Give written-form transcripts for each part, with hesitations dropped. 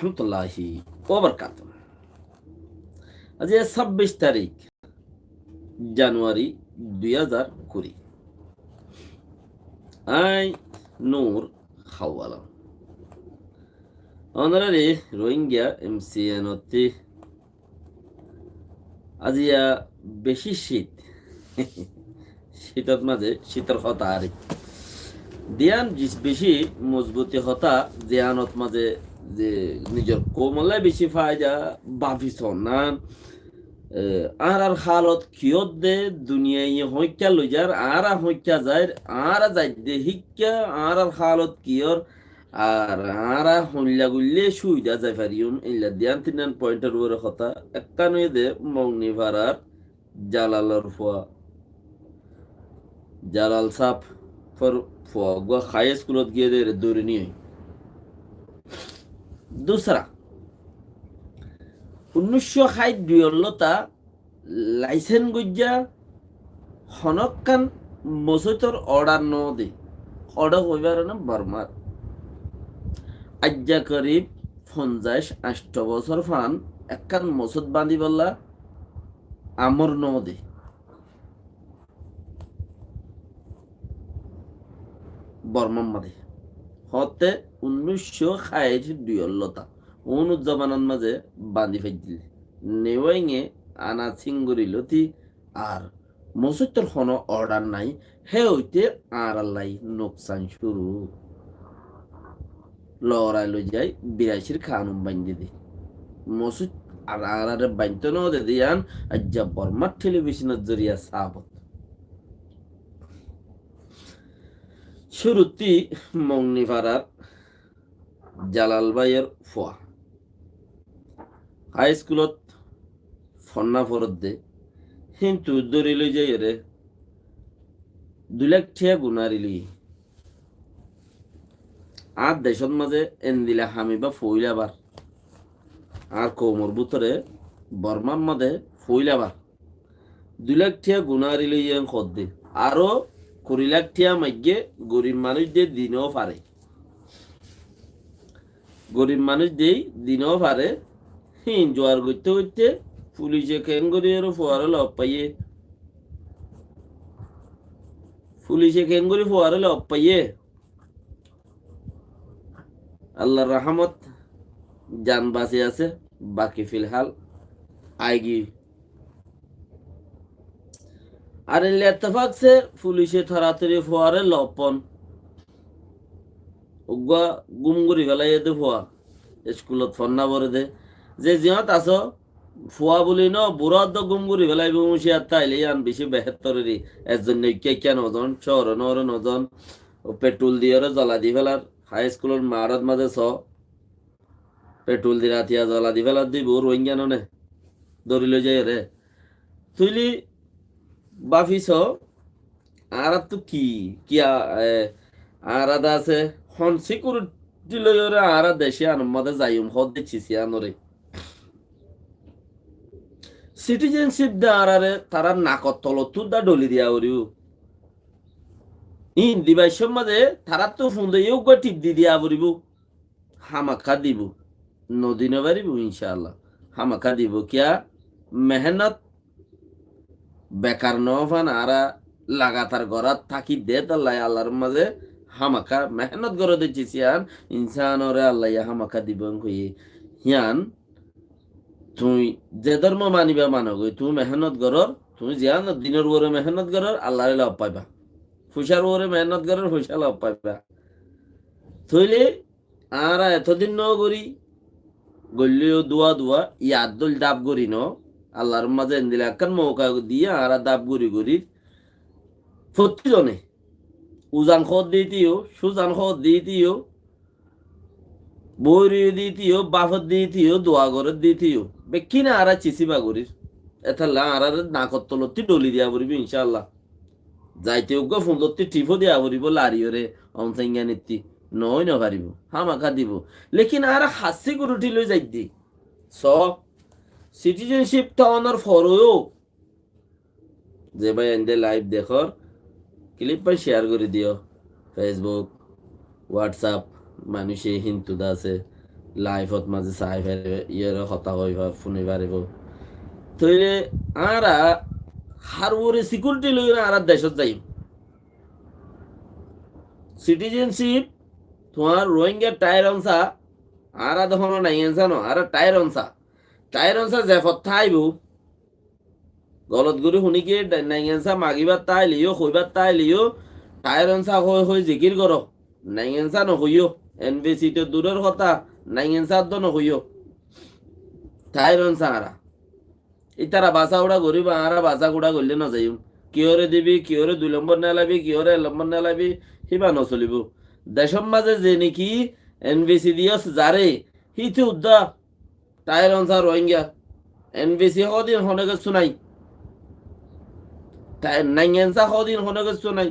রহমতুল্লাহি ওয়া বারাকাতুহু। আজ 26 তারিখ জানুয়ারি 2020। আই নূর হাওয়ালা অনারারে রোহিঙ্গা এমসিএনতে আজিয়া বেশি শীত শীতত মাঝে শীতের কথা আরে দিয়ান বেশি মজবুতি হতা দিয়ানত মাঝে যে নিজের কোমলাই বেশি ফায়দা বাফিস না আর হালত কিয়ত দে দুনিয়ায় হইক্যা লই যার আর হইক্যা যায় আর যাই দে হিক্যা আর হালত কিয়র আর হইলা গুল্লে সুইদা যাই ফারিউম ইল্লা দিয়ান তিনান পয়েন্টের উপরে কথা একটা নই দে মৌনি ভাড়ার জালালর ফুয়া জালাল সাপ ফর ফুয়া গো হাই স্কুলত গিয়ে দে দৌড়ে নিয়ে দুসরা 1962 লাইসেন্স গজ্জা হনকান মসজিদর অর্ডার ন দে অর্ডার হইবার না বর্মার আজ্জা করিব 50-8 বছর ফান একখান মসজিদ বাঁধি বললা আমর ন দে বর্মার মাঝে হতে 1962 অনুজ্জামানের মাঝে বাঁধি ফেলছিল নেওয়াইঙে আনা সিঙ্গুরিলতি আর মসজিদর হন অর্ডার নাই হে হইতে আর আল্লাহ নোকসান শুরু লড়াই লই যাই 82 খানুন বান্ধি দে মসজিদ আর আর বান্ধতে ন দে দিয়ান আজ্জা বর্মার টেলিভিশনের জরিয়া সাবত শুরুতি মংনিপাড়ার জালাল ভাইয়ের ফুয়া হাই স্কুলত ফন্না ফরত দে কিন্তু দৌড়ি লই যাই রে 2 লাখ টাকা গুনারিলি আর দেশত মাঝে এনদিলা হামিবা ফইলাবার আর কোমর ভিতরে বর্মার মাঝে ফইলাবার 2 লাখ টাকা গুনারিলি ইয়ান খদ দে আরো 20 লাখ টাকা মাইগে গরিব মানুষ দিয়ে দিনও পারে গরিব মানুষ দেই দিনও পারে জোয়ার করতে করতে পুলিশে কেন করিয়ারও ফোয়ারে লব পাইয়ে পুলিশে কেন করি ফোয়ারে লব পাইয়ে আল্লাহর রহমত জান বাঁচে আছে বাকি ফিলহাল আইগি আর ইত্তেফাক সে পুলিশে তাড়াতাড়ি ফোয়ারে লপন উগা গুম করি ফেলাই দে ফোয়া স্কুলত ফন্না ভরে দে যে জিহত আছো ফুয়া বলি ন বুড়াদ গুম করি ফেলাই মুশিয়াত তাইলে আন বেশি বেহেত্তরেরই একজন কে নজন শহর নর নজন পেট্রোল দিয়ে জ্বলা দি ফেলার হাই স্কুলের মারত মাঝে পেট্রোল দি রাতিয়া জ্বলা দি ফেলার দিব রোহিঙ্গা নে দৌড়ি লই যাই রে তুইলি বাফিস আর তো কি আর আদা আছে হন সিকিউরিটি লই আর দেশে আনমাদে যাইম হদ দেখছি আনরে সিটিজেনশিপ দে আরে তারা নাকত তলত দা ডলি দিয়া ওরিও ইন দিবাইসর মাঝে তারা তো ফোন দিয়ে টিপ দি দিয়া পড়িব হামাকা দিব নদী নবারিব ইনশাআল্লাহ হামাকা দিব কিয়া মেহনত বেকার নফান আরা লাগাতার গরাত থাকি দে তাল্লাই আল্লাহর মাঝে হামাকা মেহনত করে দিচ্ছি সিয়ান ইনসানরে আল্লাহ হামাকা দিব কই হিয়ান তুই যে ধর্ম মানিবা মানো গই তুমি মেহনত করর তুমি জিয়ান দিনের ওরে মেহনত করর আল্লাহরে লাভ পাইবা ফুসার ওরে মেহনত করর ফুসা লাভ পাইবা থইলে আর এতদিন ন করি গল্লিও দুয়া ইয়াদুল দাব করি ন আল্লাহর মাঝে দিলে একখান মৌকা দিয়ে আর দাব করি প্রতিজনে উজান খত দিতিও সুজান খত দিতিও বৈরি দিতিও বাফত দিতিও দোয়া ঘরত দিতিও বেকিনা আর চিচিবা করির এথাল্লা আর নাকত তলতি ডলি দিয়া পড়বি ইনশাআল্লাহ যাইতে উগ্র ফুলতি টিফো দিয়া পড়িব লারিওরে অমসাইঙ্গা নীতি নয় নপারিব হামাকা দিব লেকিন আর হাসি গুরুটি লই যাই দি সিটিজেনশিপ টাউনের ফরও যে ভাই এন্ডে লাইভ দেখর ক্লিপ পাই শেয়ার করে দিও ফেসবুক হোয়াটসঅ্যাপ মানুষে হিন্দুদা আছে লাইফত মাঝে চাই পারিব ইয়ের কথা কইব শুনি পারিব তইলে আরা হারবরে সিকিউরিটি লইরা আর দেশত যাই সিটিজেনশিপ তোমার রোহিঙ্গা টায়ার অনসা আরা তখন নাই জানো আর টায়ার অনসা যে ফথা আইব গলত গুরি শুনি কি নাইগেনসা মাগিবার তাই লিও কইবার তাই লিও টায়ার অনসা হই জিকির করো নাইগেনসা নহইও এনবিসি তো দূরের কথা নাইগেনসা তো নহইও টায়ার অনসা আরা ইতারা বাসা উড়া গরিব আরা বাসা গুড়া করলে না যাইম কিহরে দিবি কিহরে 2 নম্বর নেলাবি কিহরে 1 নম্বর নেলাবি হিবা নচলিব দেশৰ মাঝে যে নাকি এনবিসি দিয়স যারে হিতে উদ্দা টায়ার অনসা রোহিঙ্গা এনবিসি হদিন হনে গেছ নাই নাইগেনসা হদিন হনে গেছ নাই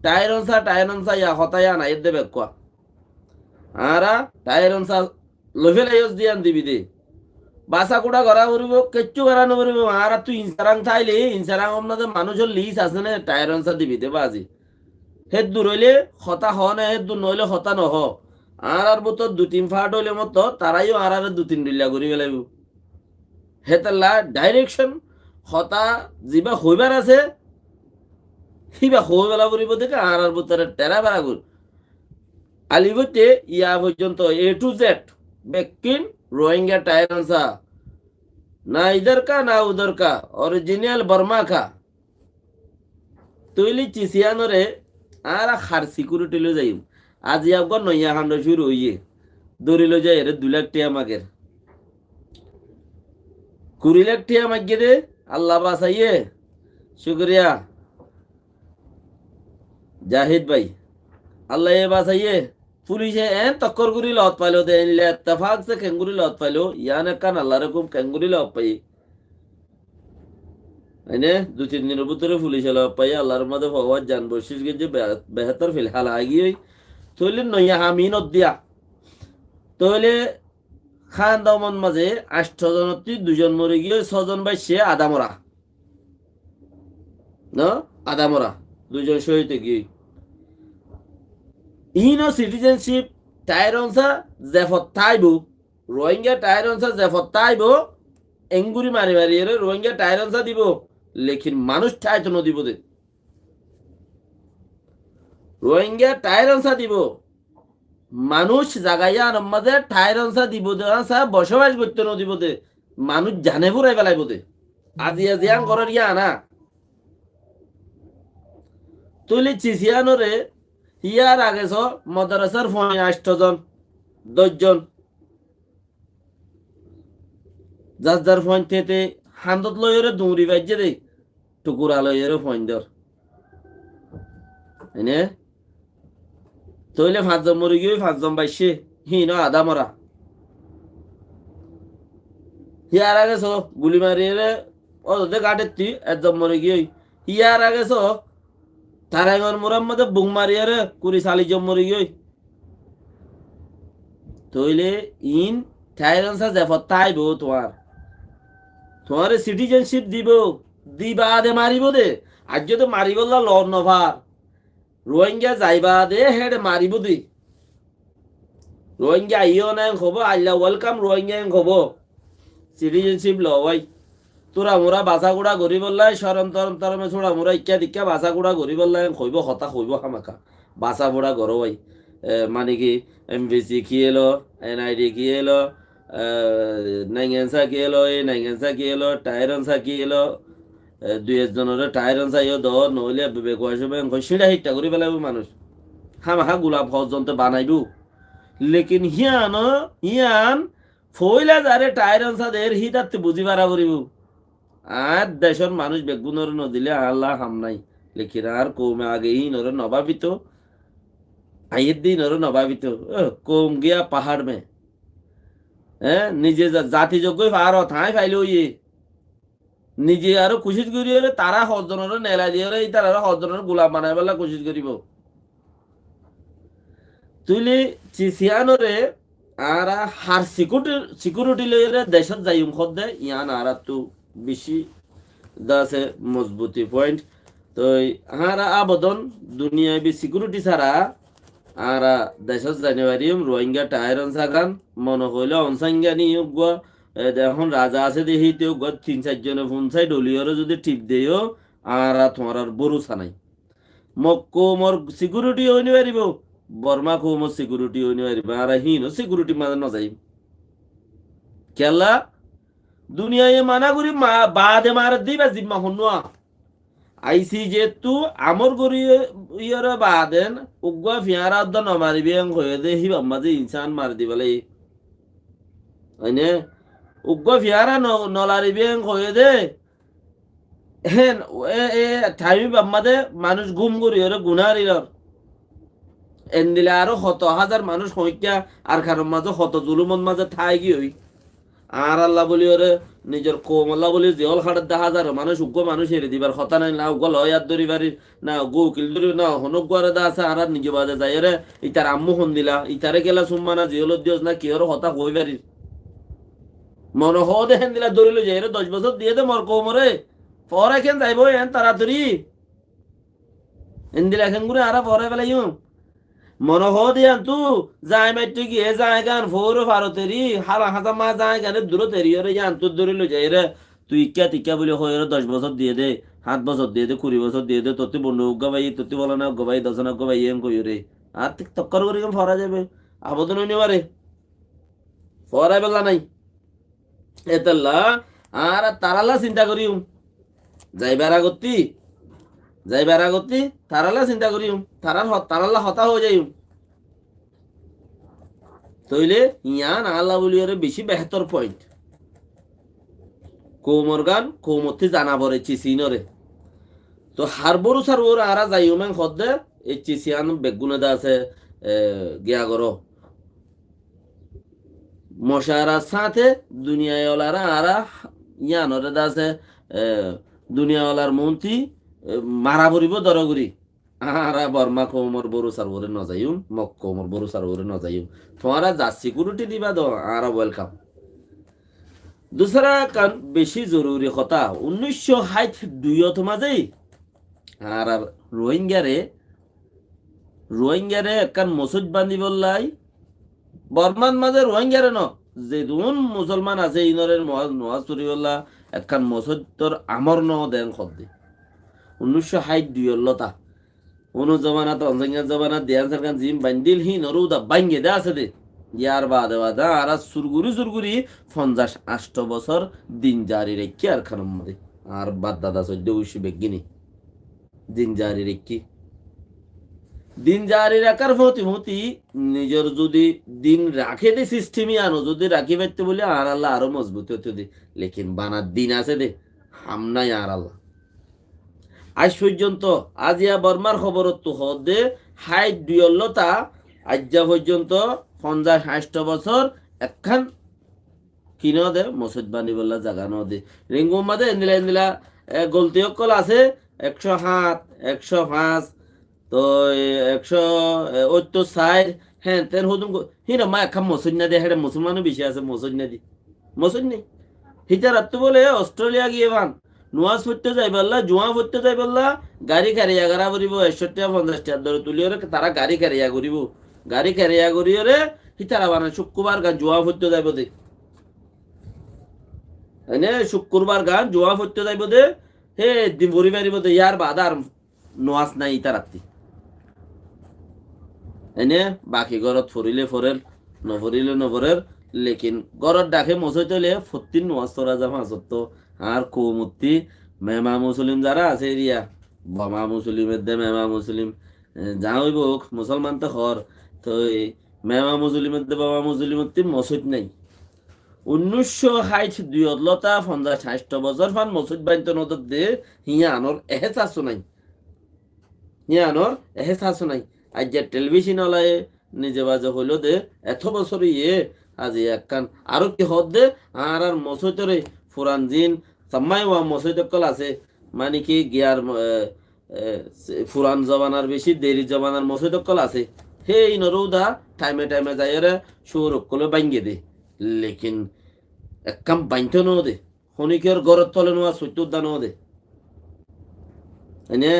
টায়ার অনসা ইয়া হতায়া না এর দেবে কোয়া আরা টায়ার অনসা লফেলাইস দিয়ান দিবি দে বাসা কুড়া করা করিব কিচ্ছু করা নকরিব আর তুই ইনসারাং থাইলে ইনসারাং আপনাদের মানুষের লিস আছে না টায়ার অনসা দিবি দে বাজি হেদ দূর হইলে হতা হ না হেদ দূর নইলে হতা নহ আর বুতর 2-3 ফাট হইলে মতো তারাইও আর 2-3 ডিল্লা করি ফেলাইব হেতাল্লা ডাইরেকশন হতা যিবা হইবার আছে সিবা হই বেলা করিব দেখে আর বুতরে টেরা বেড়া কর আলিবতে ইয়া পর্যন্ত A to Z বেকিন रोहिंग्या टायर सा ना इधर का ना उधर का ओरिजिनल बर्मा का तुइली चिसियानो रे आरा खार सिक्योरिटी लो जाइम आज याब नया खान्ड शुरू होइए दौड़ी लो जाए रे 2 लाख टिया मागेर 20 लाख टिया मागे दे अल्लाह बासाइए शुक्रिया जाहिद भाई अल्लाह ये बासाइए পুলিশে এন তক্কর করি লত পাইলো দে এনলে ইত্তেফাক সে কেঙ্গুরি লত পাইলো ইয়ানে কান আল্লাহ রকম কেঙ্গুরি লত পাই এনে 2-3 দিনের ভিতরে পুলিশে লত পাই আল্লাহর মধ্যে ভগবান জান বশিস যে বেহতর ফিলহাল আগি তইলে নয়া হামিন দিয়া তইলে খান দমন মাঝে 8 জনতি 2 জন মরে গিয়ে 6 জন ভাই সে আদামরা ন আদামরা 2 জন শহীদ গিয়ে ইনো সিটিজেনশিপ টায়ার অনসা জেফত তাইবো রোহিঙ্গা টায়ার অনসা জেফত তাইবো এঙ্গুরি মারি মারি এর রোহিঙ্গা টায়ার অনসা দিব লেকিন মানুষ ঠাইতো ন দিব দে রোহিঙ্গা টায়ার অনসা দিব মানুষ জাগাইয়া আমাদের টায়ার অনসা দিব দে সা বসবাস করতে ন দিব দে মানুষ জানে পুরাই বেলাইব দে আজি আজিয়ান করার ইয়া না তুলি চিসিয়ানোরে ইয়ার আগে মাদ্রাসার ফোনে 8 জন 10 জন যার ফোন থেকে হান্দত লইরে দৌড়ি বাজে দে টুকুরা লইরে ফোন দর এনে তইলে 5 জন মরে গিয়ে 5 জন বাইছে হিন আদা মরা ইয়ার আগে গুলি মারিয়ে ওদের গাড়িতে তুই 1 জন মরে গিয়ে ইয়ার আগে তারাইগর মোরার মধ্যে বুং মারিয়ারে 20-40 জন মরে গিয়ে তইলে ইন টাইরানসা জেফত তাইব তোমার সিটিজেনশিপ দিব দিবা দে মারিব দে আজ যদি মারিবল্লা লর নভার রোহিঙ্গা যাইবা দে হেড মারিব দে রোহিঙ্গা আইও নাই খব আল্লাহ ওয়েলকাম রোহিঙ্গা খব সিটিজেনশিপ লওয়াই তোরা মোরা বাসা গুড়া গরি বললাই সরম তরম তরমে ছোড়া মোরা ইক্কা দিক্কা বাসা গুড়া গরি বললাই খইব হতা খইব খামাকা বাসা ফোড়া গর ভাই মানে কি এমবিসি কি এলো এনআইডি কি এলো নাইগেন্সা কি এলো এই নাইগেন্সা কি এলো টায়ারনসা কি এলো 2 জনের টায়ারনসা ইয়ে দ নইলে বিবেক হিসেবে সিঁড়া হিটটা করি পেলাইব মানুষ খামাখা গোলাপ পর্যন্ত বানাইব লেকিন হিয়ান ফইলা যারে টায়ারনসা দের হিতাতে বুঝি পারা করিব আর দেশের মানুষ বেগুনের নদিলে আল্লাহ হাম নাই লেকিন আর কমে আগে ইনর নবাবিত আইয়ের দিন ওর নবাবিত কম গিয়া পাহাড় মে হ্যাঁ নিজে জাতিযোগ্য পাহাড় থাই ফাইলে ইয়ে নিজে আরো কোশিশ করি তারা হজনের নেলা দিয়ে তারা হজনের গোলাপ বানাই বেলা কোশিশ করিব তুইলে চিসিয়ানরে আর হার সিকিউরিটি লইরে দেশত যাইম খদ্দে ইয়ান আর তো বেশি দাসে মজবুতি পয়েন্ট তো হারা আবেদন দুনিয়ায় বি সিকিউরিটি ছাড়া আর দেশত জানুয়ারিম রোহিঙ্গা টায়ারন সাগান মনে হইলে অনসাঙ্গানি গো এখন রাজা আছে দেখি তেও গো 3-4 জনে ফোন চাই ডলিয়রে যদি টিপ দেও আর তোমার আর বরুসা নাই মক্কো মোর সিকিউরিটি হইনি পারিব বর্মা কো মোর সিকিউরিটি হইনি পারিব আর হিনো সিকিউরিটি মাঝে নযাই কেলা দুনিয়ায় মানা করি বাদে মার দিবা জিম্মা হনুয়া আইসি যেহেতু আমর করি ইয়রে বাদেন উগ্র ফিয়ারা দ নমারিবি হয়ে দে হি মাঝে ইনসান মার দিবালাই হয়নে উগ্র ফিয়ারা নলারিবি হয়ে দে হেন এ ঠাইমি বাম্মাদে মানুষ গুম করি ওরে গুনারিলর এন দিলে আরো 100,000 মানুষ সংখ্যা আর কারণ মাঝে 100 জুলুমন মাঝে ঠাই কি হই আর আল্লাহ বলি ওরে নিজের কোম আল্লাহ বলি জেল খাটার 10,000 মানুষ উগ্র মানুষ হেরে দিবার কথা নাই না উগ্র লয়ার ধরি বাড়ি না গো কিল ধরি না হনক গরে দা আছে আর নিজে বাজে যাই রে ইতার আম্মু হন দিলা ইতারে গেলা সুম্মা না জেল দিওস না কি ওর হতা হই বাড়ি মনে হ দেখেন দিলা ধরিল যাই রে 10 বছর দিয়ে দে মর কোমরে পরে কেন যাইব এন তাড়াতাড়ি এন দিলা এখন করে আর পরে বেলাইম মনে হ দিয়ান তু যাই মাইতে গিয়ে যাই গান ফোর ভারতেরি হালা হাজা মা যাই গানে দূর তেরি রে জান তুই ধরে লো যাই রে তুই ইকা টিকা বলে হয় 10 বছর দিয়ে দে 7 বছর দিয়ে দে 20 বছর দিয়ে দে তোর বন্ধু গবাই তোর বলো না গবাই 10 না গবাই এম কই রে আর ঠিক তক্কর করে কেম ফরা যাবে আবেদন হইনি পারে ফরাই বেলা নাই এতলা আর তারালা চিন্তা করিম যাইবার আগতি যাইবার আগতি তারালা চিন্তা করিম তারালা হতা হয়ে যাইম তইলে ইয়ান আল্লাহ বলিয়ারে বেশি বেহতর পয়েন্ট কোমর গান কোমতি জানা পড়ে চিসিনরে তো হারবরু সারবর আরা যাইমেন খদ্দে এই চিসিয়ান বেগুনে দা আছে গিয়া গরো মশারা সাথে দুনিয়াওয়ালারা আরা ইয়ানরে দা আছে দুনিয়াওয়ালার মন্ত্রী মারা পড়িব দরগুরি আরা বর্মা কোমর বড়ু সারবরে ন যাইম মক কোমর বড়ু সারবরে ন যাইম তোমারা যা সিকিউরিটি দিবা দ আরা ওয়েলকাম दूसरा কান বেশি জরুরি কথা 1962 মাঝে আর রোহিঙ্গারে একখান মসজিদ বান্ধি বললাই বর্মান মাঝে রোহিঙ্গারে ন যে দুন মুসলমান আছে ইনরের নওয়াজ শরীফুল্লাহ একখান মসজিদ তোর আমর ন দেন খদ্দে 1962 লতা অনু জমানা তঞ্জাঙ্গা জমানা দেয়ান সরকার জিম বান্দিল হি নরুদা বাইঙ্গে দে আছে দে ইয়ার বাদে বাদে আর সুরগুরি 58 বছর দিন জারি রেখি আর খানম মধ্যে আর বাদ দাদা সদ্য উসি বেগিনি দিন জারি রেখি দিন জারি রাখার হতি নিজের যদি দিন রাখে দে সিস্টেমই আনো যদি রাখি পাইতে বলে আর আল্লাহ আরো মজবুত হতে দে লেকিন বানার দিন আছে দে হামনাই আর আল্লাহ আজ পর্যন্ত আজিয়া বর্মার খবর তো হদে হাই দুয়লতা আজ্জা পর্যন্ত 50-60 বছর একখান কিনো দে মসজিদ বানি বললা জাগা ন দে রিঙ্গু মাদে এন্দিলা গলতি অকল আছে 107 105 তো 174 হ্যাঁ তেন হুদুম হিনা মা একখান মসজিদ না দে হেডে মুসলমানও বেশি আছে মসজিদ না দি মসজিদ নেই হিটার তো বলে অস্ট্রেলিয়া গিয়ে বান নোয়াজ পড়তে যাই বললা জুয়া পড়তে যাই বললা গাড়ি কারিয়া গারা করিব 61-50 ধরে তুলিও তারা গাড়ি কারিয়া করিব গাড়ি কারিয়া করিও রে হিতারা বানা শুক্রবার গান জুয়া পড়তে যাইব দে এনে শুক্রবার গান জুয়া পড়তে যাইব দে হে দিন ভরি মারিব দে ইয়ার বাদার নোয়াজ নাই ইতা রাত্রি এনে বাকি ঘরত ফরিলে ফরেল নফরিলে নফরের লেকিন ঘরত ডাকে মসজিদলে ফত্তিন নোয়াজ তোরা জামা সত্য আর কৌমুত্তি মেমা মুসলিম যারা আছে এরিয়া বমা মুসলিমের দে মেমা মুসলিম যা হইব মুসলমান তো হর তো মেমা মুসলিমের দে বাবা মুসলিমত্তি মসজিদ নাই 1962 লতা 50-60 বছর ফান মসজিদ বাইন্ত নদত দে হিয়া আনর এহসাস নাই হিয়া আনর এহসাস নাই আজ যে টেলিভিশন আলায় নিজে বাজে হইল দে এত বছর ইয়ে আজি একখান আরো কি হদ দে আর মসজিদরে ফুরান জিন সাম্মাই ওয়া মসজিদ কল আছে মানে কি গিয়ার ফুরান জমানার বেশি দেরি জমানার মসজিদ কল আছে হে নরুদা টাইমে যাই রে সুর কলে বাঙ্গে দে লেকিন একখান বাইন্ত ন দে খনিকের গড়ত তলে নোয়া সত্যদা ন দে এনে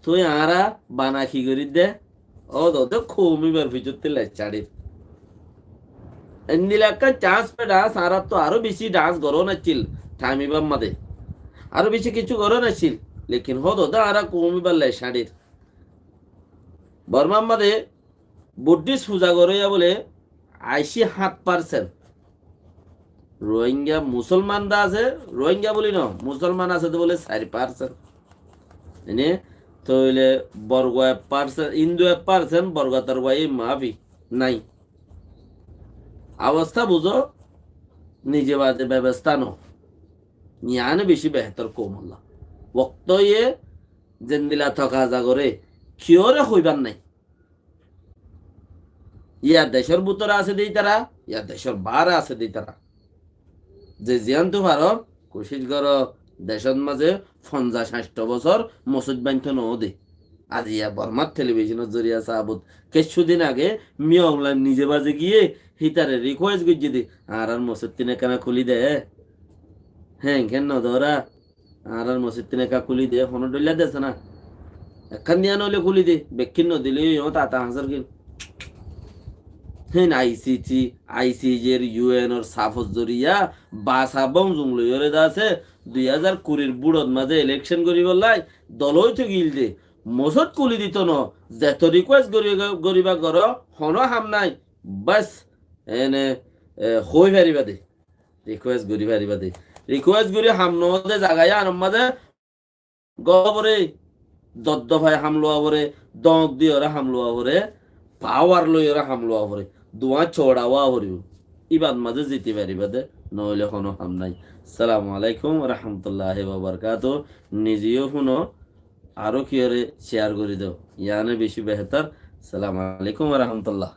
তুই আরা বানা কি করি দে ও তো কমিবার ভিতরতে লেচাড়ি এন্দিলাকা চান্স পে ডান্স আর তো আরো বেশি ডান্স গরো নাছিল টাইমিবার মাদে আরো বেশি কিছু গরো নাছিল লেকিন হতো দা আর কমিবার লেচাড়ির বর্মার মাদে বুদ্ধিস্ট পূজা গরইয়া বলে 87%। রোহিঙ্গা মুসলমান দা আছে, রোহিঙ্গা বলি ন মুসলমান আছে তো বলে 4%। এনে তো হইলে বর্গ 1%, হিন্দু 1%, বর্গ তার ভাই মাফি নাই। অবস্থা বুঝো, নিজে বাদে ব্যবস্থা নো ইয়ানে বেশি বেহতর কোমল্লা ওক্ত ইয়ে জেন্দিলা থকা জাগরে কিয়রে হইবার নাই। ইয়া দেশের ভিতরে আছে দেই তারা, ইয়া দেশের বাহারে আছে দেই তারা। যে জিয়ান্তু ভারত কোশিশ কর দেশের মাঝে 50-60 বছর মসজিদ বান্ধ ন দে। আজ ইয়া বর্মার টেলিভিশনের জরিয়া সাহাবুত কিছুদিন আগে মিয়ংলা নিজে বাজে গিয়ে হিতারে রিকোয়েস্ট গিয়ে দে আর মসজিদ তিনে কানা খুলি দে। হ্যাঁ কেন ধরা আর মসজিদ তিনে কা খুলি দে হন ডলিয়া দেছে না এখান দিয়া নলে খুলি দে বেক্ষিন্ন দিলে তাতা হাজার কিল। হেন আইসিটি আইসিজের ইউএন ওর সাফত জরিয়া বাসা বম জুংলইরে দাছে 2020 বুড়ত মাঝে ইলেকশন করি বললাই দলই তো গিল দে মসত কুলি দিত ন যেত রিকোয়েস্ট করিবা কর হন হাম নাই বাস এনে হই ফারিবা দে রিকোয়েস্ট করি ফারিবা দে রিকোয়েস্ট করি হাম নদে জাগায় আনম মাঝে গবরে দদ্দফাই হামলো আবরে দক দিয়ে ওরা হামলো আবরে পাওয়ার লই ওরা হামলো আবরে দোয়া ছড়াওয়া হরিব ইবাদ মাঝে জিতে পারিবা দে নইলে কোনো হাম নাই। সালামু আলাইকুম রহমতুল্লাহ বাবরকাত। নিজেও শুনো আরো কি শেয়ার করে দাও ইয়ানে বেশি বেহতর। সালাম আলাইকুম রহমতুল্লাহ।